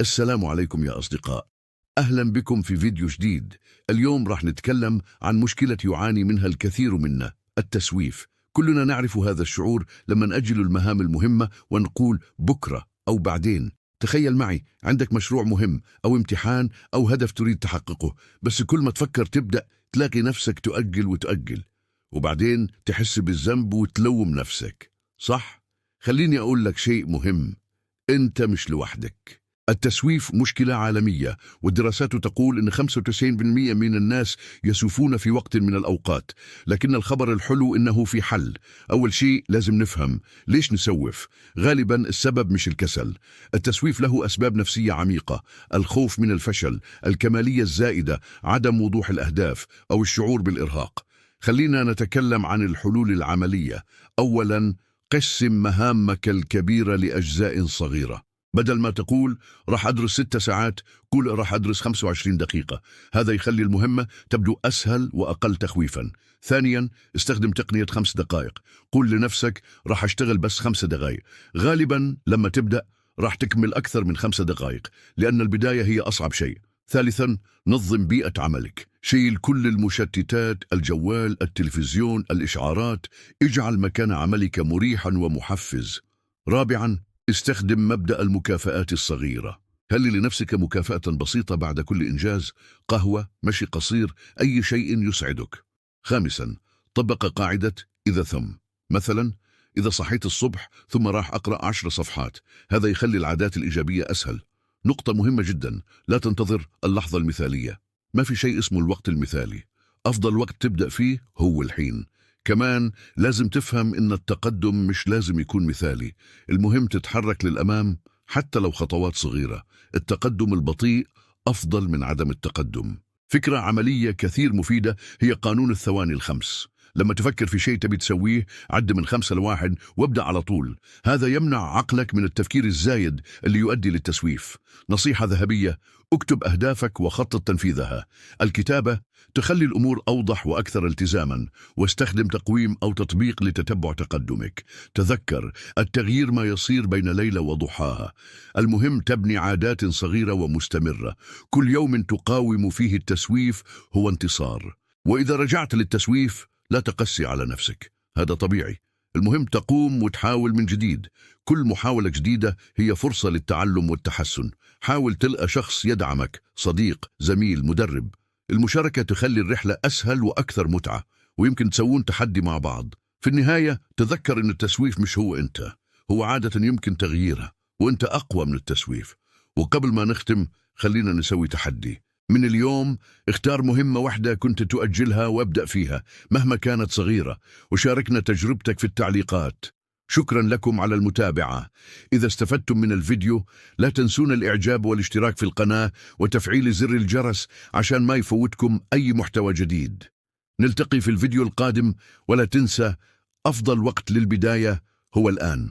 السلام عليكم يا أصدقاء. أهلا بكم في فيديو جديد. اليوم راح نتكلم عن مشكلة يعاني منها الكثير منا، التسويف. كلنا نعرف هذا الشعور لما نأجل المهام المهمة ونقول بكرة أو بعدين. تخيل معي عندك مشروع مهم أو امتحان أو هدف تريد تحققه، بس كل ما تفكر تبدأ تلاقي نفسك تؤجل وتؤجل، وبعدين تحس بالذنب وتلوم نفسك. صح؟ خليني أقول لك شيء مهم، أنت مش لوحدك. التسويف مشكلة عالمية، والدراسات تقول أن 95% من الناس يسوفون في وقت من الأوقات. لكن الخبر الحلو أنه في حل. أول شيء لازم نفهم ليش نسوف. غالبا السبب مش الكسل. التسويف له أسباب نفسية عميقة: الخوف من الفشل، الكمالية الزائدة، عدم وضوح الأهداف، أو الشعور بالإرهاق. خلينا نتكلم عن الحلول العملية. أولا، قسم مهامك الكبيرة لأجزاء صغيرة. بدل ما تقول راح أدرس 6 ساعات، قول راح أدرس 25 دقيقة. هذا يخلي المهمة تبدو أسهل وأقل تخويفا. ثانيا، استخدم تقنية 5 دقائق. قول لنفسك راح أشتغل بس 5 دقائق. غالبا لما تبدأ راح تكمل أكثر من 5 دقائق، لأن البداية هي أصعب شيء. ثالثا، نظم بيئة عملك. شيل كل المشتتات، الجوال، التلفزيون، الإشعارات. اجعل مكان عملك مريحا ومحفز. رابعا، استخدم مبدأ المكافآت الصغيرة. هل لنفسك مكافأة بسيطة بعد كل إنجاز: قهوة، مشي قصير، أي شيء يسعدك. خامسا، طبق قاعدة إذا ثم. مثلا، إذا صحيت الصبح ثم راح أقرأ 10 صفحات. هذا يخلي العادات الإيجابية أسهل. نقطة مهمة جدا: لا تنتظر اللحظة المثالية. ما في شيء اسمه الوقت المثالي. أفضل وقت تبدأ فيه هو الحين. كمان لازم تفهم إن التقدم مش لازم يكون مثالي. المهم تتحرك للأمام حتى لو خطوات صغيرة. التقدم البطيء أفضل من عدم التقدم. فكرة عملية كثير مفيدة هي قانون الثواني الخمس. لما تفكر في شيء تبي تسويه، عد من 5 ل1 وابدأ على طول. هذا يمنع عقلك من التفكير الزايد اللي يؤدي للتسويف. نصيحة ذهبية: اكتب أهدافك وخطط تنفيذها. الكتابة تخلي الأمور أوضح وأكثر التزاما، واستخدم تقويم أو تطبيق لتتبع تقدمك. تذكر، التغيير ما يصير بين ليلة وضحاها. المهم تبني عادات صغيرة ومستمرة. كل يوم تقاوم فيه التسويف هو انتصار. وإذا رجعت للتسويف، لا تقسي على نفسك، هذا طبيعي. المهم تقوم وتحاول من جديد. كل محاولة جديدة هي فرصة للتعلم والتحسن. حاول تلقى شخص يدعمك، صديق، زميل، مدرب. المشاركة تخلي الرحلة أسهل وأكثر متعة، ويمكن تسوون تحدي مع بعض. في النهاية تذكر أن التسويف مش هو أنت، هو عادة يمكن تغييرها، وأنت أقوى من التسويف. وقبل ما نختم، خلينا نسوي تحدي. من اليوم اختار مهمة واحدة كنت تؤجلها وابدأ فيها مهما كانت صغيرة، وشاركنا تجربتك في التعليقات. شكرا لكم على المتابعة. إذا استفدتم من الفيديو، لا تنسون الإعجاب والاشتراك في القناة وتفعيل زر الجرس عشان ما يفوتكم أي محتوى جديد. نلتقي في الفيديو القادم، ولا تنسى أفضل وقت للبداية هو الآن.